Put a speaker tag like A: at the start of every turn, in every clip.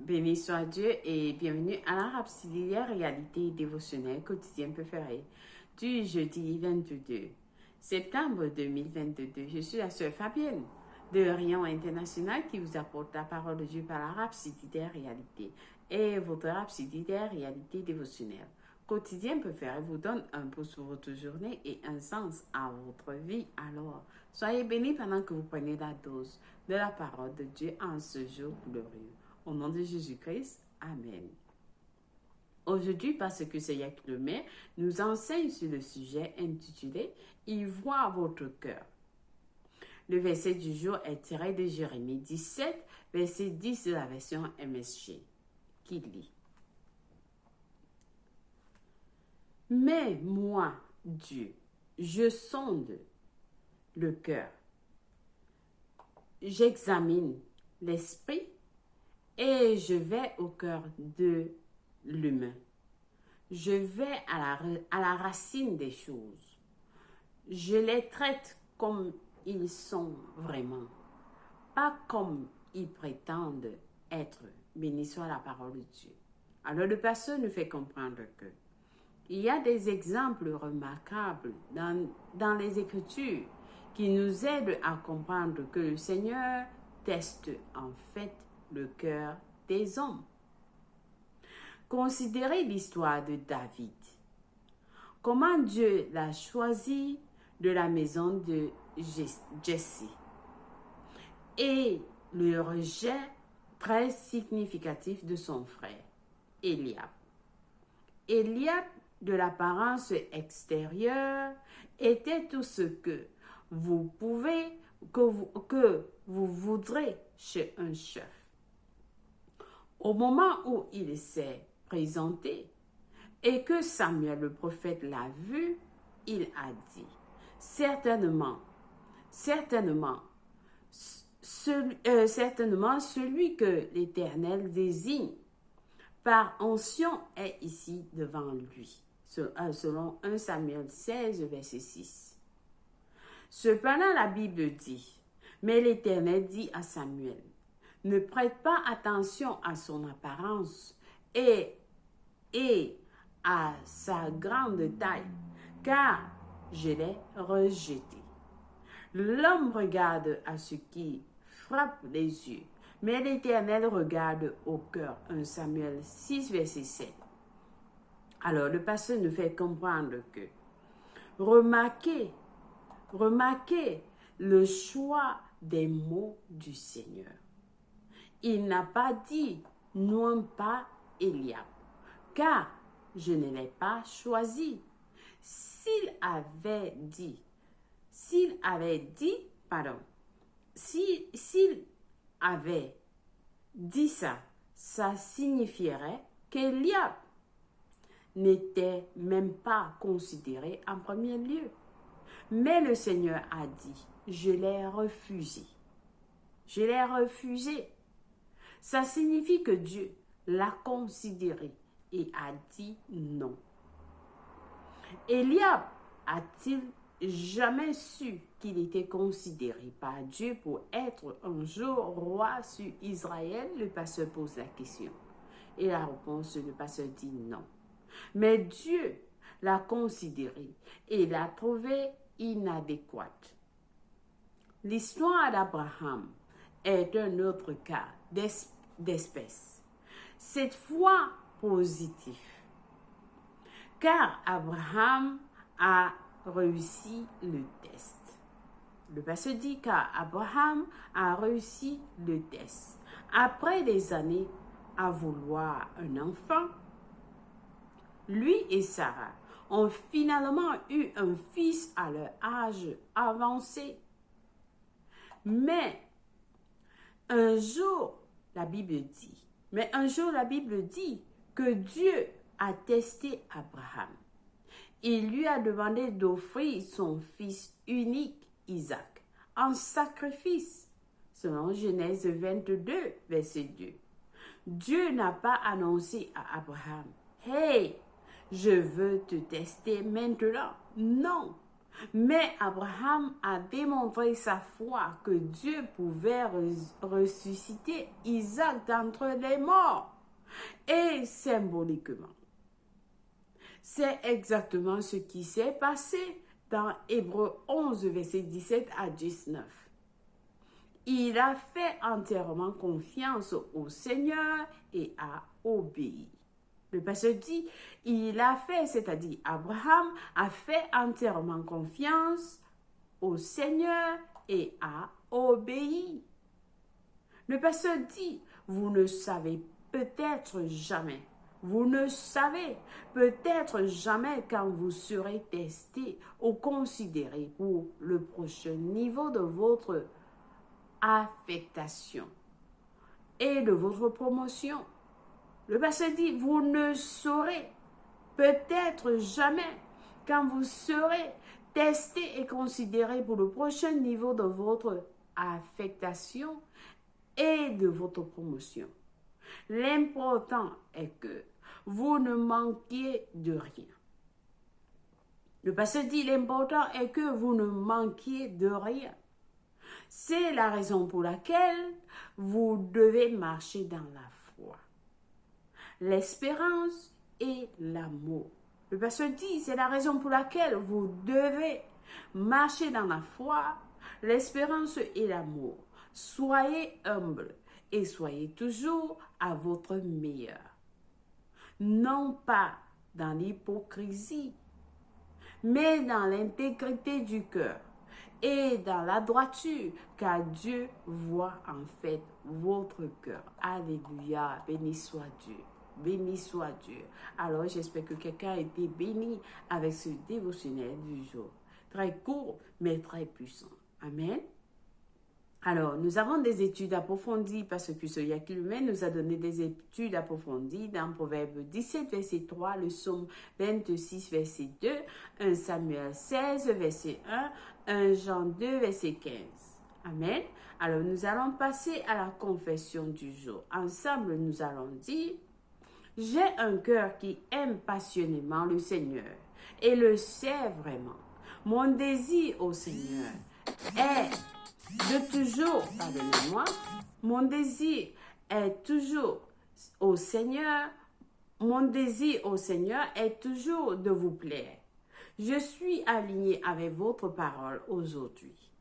A: Béni soit Dieu et bienvenue à la Rhapsodie réalité dévotionnelle quotidienne préférée du jeudi 22 septembre 2022. Je suis la sœur Fabienne de Rion International qui vous apporte la parole de Dieu par la Rhapsodie des réalités et votre Rhapsodie des réalités dévotionnelle quotidien préféré vous donne un pouce pour votre journée et un sens à votre vie. Alors, soyez bénis pendant que vous prenez la dose de la parole de Dieu en ce jour glorieux. Au nom de Jésus-Christ, Amen. Aujourd'hui, parce que c'est Yacques Lemay, nous enseigne sur le sujet intitulé « Il voit votre cœur ». Le verset du jour est tiré de Jérémie 17, verset 10 de la version MSG, qui lit « Mais moi, Dieu, je sonde le cœur, j'examine l'esprit et je vais au cœur de l'humain. Je vais à la racine des choses. Je les traite comme ils sont vraiment, pas comme ils prétendent être. Béni soit la parole de Dieu. Alors le pasteur nous fait comprendre que il y a des exemples remarquables dans les Écritures qui nous aident à comprendre que le Seigneur teste en fait le cœur des hommes. Considérez l'histoire de David. Comment Dieu l'a choisi de la maison de Jesse et le rejet très significatif de son frère, Eliab. Eliab, de l'apparence extérieure, était tout ce que vous voudrez chez un chef. Au moment où il s'est présenté et que Samuel le prophète l'a vu, il a dit, certainement celui que l'Éternel désigne par onction est ici devant lui. Selon 1 Samuel 16, verset 6. Cependant, la Bible dit, mais l'Éternel dit à Samuel, ne prête pas attention à son apparence et à sa grande taille, car je l'ai rejeté. L'homme regarde à ce qui frappe les yeux, mais l'Éternel regarde au cœur. 1 Samuel 6, verset 7. Alors le pasteur nous fait comprendre que remarquez le choix des mots du Seigneur. Il n'a pas dit non pas Eliab, car je ne l'ai pas choisi. S'il avait dit ça signifierait qu'Eliab n'était même pas considéré en premier lieu. Mais le Seigneur a dit, je l'ai refusé. Je l'ai refusé. Ça signifie que Dieu l'a considéré et a dit non. Eliab a-t-il jamais su qu'il était considéré par Dieu pour être un jour roi sur Israël? Le pasteur pose la question. Et la réponse, le pasteur dit non. Mais Dieu l'a considéré et l'a trouvé inadéquate. L'histoire d'Abraham est un autre cas d'espèce, cette fois positif, car Abraham a réussi le test. Le pasteur dit qu'Abraham a réussi le test. Après des années à vouloir un enfant, lui et Sarah ont finalement eu un fils à leur âge avancé. Mais un jour, la Bible dit que Dieu a testé Abraham. Il lui a demandé d'offrir son fils unique, Isaac, en sacrifice, selon Genèse 22, verset 2. Dieu n'a pas annoncé à Abraham, « Hey, je veux te tester maintenant. » Non, Mais Abraham a démontré sa foi que Dieu pouvait ressusciter Isaac d'entre les morts. Et symboliquement, c'est exactement ce qui s'est passé dans Hébreux 11, verset 17 à 19. Il a fait entièrement confiance au Seigneur et a obéi. Le pasteur dit, il a fait, c'est-à-dire Abraham a fait entièrement confiance au Seigneur et a obéi. Le pasteur dit, vous ne savez peut-être jamais, vous ne savez peut-être jamais quand vous serez testé ou considéré pour le prochain niveau de votre affectation et de votre promotion. Le pasteur dit, vous ne saurez peut-être jamais quand vous serez testé et considéré pour le prochain niveau de votre affectation et de votre promotion. L'important est que vous ne manquiez de rien. Le pasteur dit, l'important est que vous ne manquiez de rien. C'est la raison pour laquelle vous devez marcher dans la foi, l'espérance et l'amour. Le pasteur dit, c'est la raison pour laquelle vous devez marcher dans la foi, l'espérance et l'amour. Soyez humble et soyez toujours à votre meilleur. Non pas dans l'hypocrisie, mais dans l'intégrité du cœur et dans la droiture, car Dieu voit en fait votre cœur. Alléluia, béni soit Dieu. Béni soit Dieu. Alors, j'espère que quelqu'un a été béni avec ce dévotionnel du jour. Très court, mais très puissant. Amen. Alors, nous avons des études approfondies parce que ce Yahweh nous a donné des études approfondies dans Proverbe 17, verset 3, le Psaume 26, verset 2, 1 Samuel 16, verset 1, 1 Jean 2, verset 15. Amen. Alors, nous allons passer à la confession du jour. Ensemble, nous allons dire, j'ai un cœur qui aime passionnément le Seigneur et le sert vraiment. Mon désir au Seigneur est de toujours, pardonnez-moi, mon désir est toujours au Seigneur, mon désir au Seigneur est toujours de vous plaire. Je suis aligné avec votre parole aujourd'hui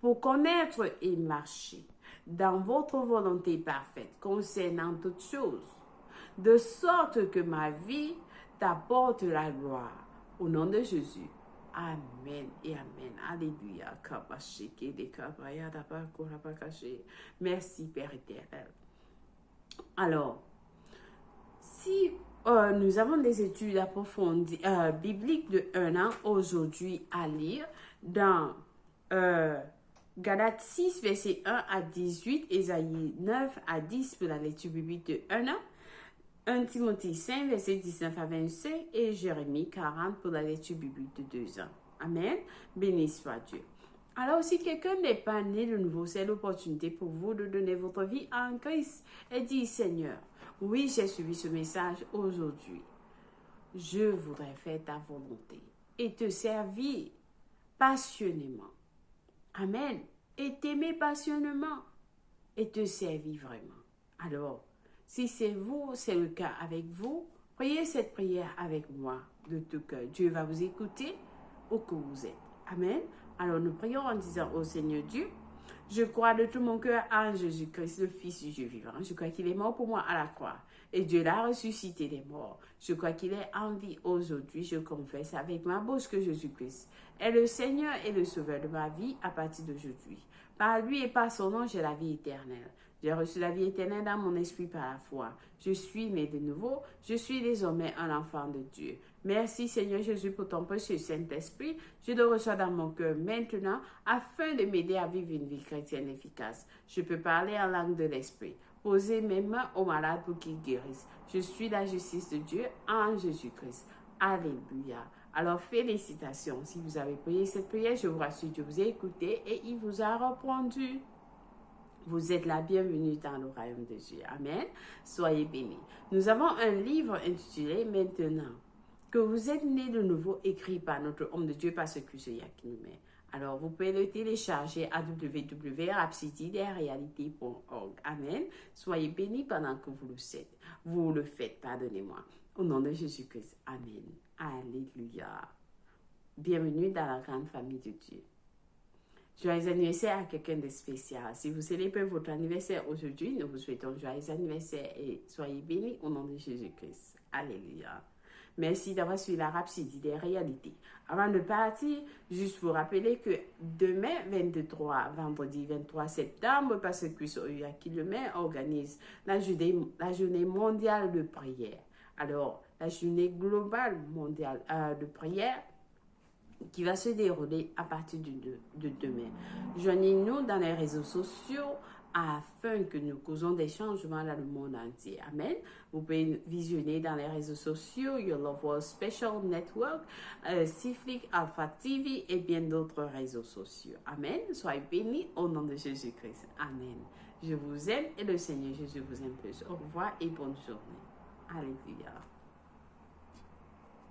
A: pour connaître et marcher dans votre volonté parfaite concernant toutes choses, de sorte que ma vie t'apporte la gloire. Au nom de Jésus. Amen et amen. Alléluia. Merci Père éternel. Alors, si nous avons des études approfondies bibliques de 1 an aujourd'hui à lire dans Galates 6, verset 1 à 18, Ésaïe 9 à 10 pour la lecture biblique de 1 an, 1 Timothée 5, verset 19 à 25 et Jérémie 40 pour la lecture biblique de 2 ans. Amen. Béni soit Dieu. Alors, si quelqu'un n'est pas né de nouveau, c'est l'opportunité pour vous de donner votre vie en Christ et dire, Seigneur, oui, j'ai suivi ce message aujourd'hui. Je voudrais faire ta volonté et te servir passionnément. Amen. Et t'aimer passionnément et te servir vraiment. Alors, si c'est vous, c'est le cas avec vous, priez cette prière avec moi de tout cœur. Dieu va vous écouter où que vous êtes. Amen. Alors nous prions en disant au Seigneur Dieu, je crois de tout mon cœur en Jésus-Christ, le Fils du Dieu vivant. Je crois qu'il est mort pour moi à la croix et Dieu l'a ressuscité des morts. Je crois qu'il est en vie aujourd'hui. Je confesse avec ma bouche que Jésus-Christ est le Seigneur et le Sauveur de ma vie à partir d'aujourd'hui. Par lui et par son nom, j'ai la vie éternelle. J'ai reçu la vie éternelle dans mon esprit par la foi. Je suis né de nouveau. Je suis désormais un enfant de Dieu. Merci Seigneur Jésus pour ton précieux Saint-Esprit. Je le reçois dans mon cœur maintenant afin de m'aider à vivre une vie chrétienne efficace. Je peux parler en langue de l'Esprit. Poser mes mains aux malades pour qu'ils guérissent. Je suis la justice de Dieu en Jésus-Christ. Alléluia. Alors félicitations. Si vous avez prié cette prière, je vous rassure, Dieu vous a écouté et il vous a répondu. Vous êtes la bienvenue dans le royaume de Dieu. Amen. Soyez bénis. Nous avons un livre intitulé Maintenant. que vous êtes né de nouveau, écrit par notre homme de Dieu, par ce que c'est qui nous met. Alors, vous pouvez le télécharger à www.rhapsodydesrealités.org. Amen. Soyez bénis pendant que vous le faites, pardonnez-moi. Au nom de Jésus-Christ. Amen. Alléluia. Bienvenue dans la grande famille de Dieu. Joyeux anniversaire à quelqu'un de spécial. Si vous célébrez votre anniversaire aujourd'hui, nous vous souhaitons joyeux anniversaire et soyez bénis au nom de Jésus-Christ. Alléluia. Merci d'avoir suivi la Rhapsodie des réalités. Avant de partir, juste vous rappeler que demain, vendredi 23 septembre, parce que qui demain organise la journée mondiale de prière. Alors, la journée globale mondiale de prière qui va se dérouler à partir de demain. Joignez-nous dans les réseaux sociaux afin que nous causons des changements dans le monde entier. Amen. Vous pouvez visionner dans les réseaux sociaux Your Love World Special Network, Siflik Alpha TV et bien d'autres réseaux sociaux. Amen. Soyez bénis au nom de Jésus-Christ. Amen. Je vous aime et le Seigneur Jésus vous aime plus. Au revoir et bonne journée. Alléluia.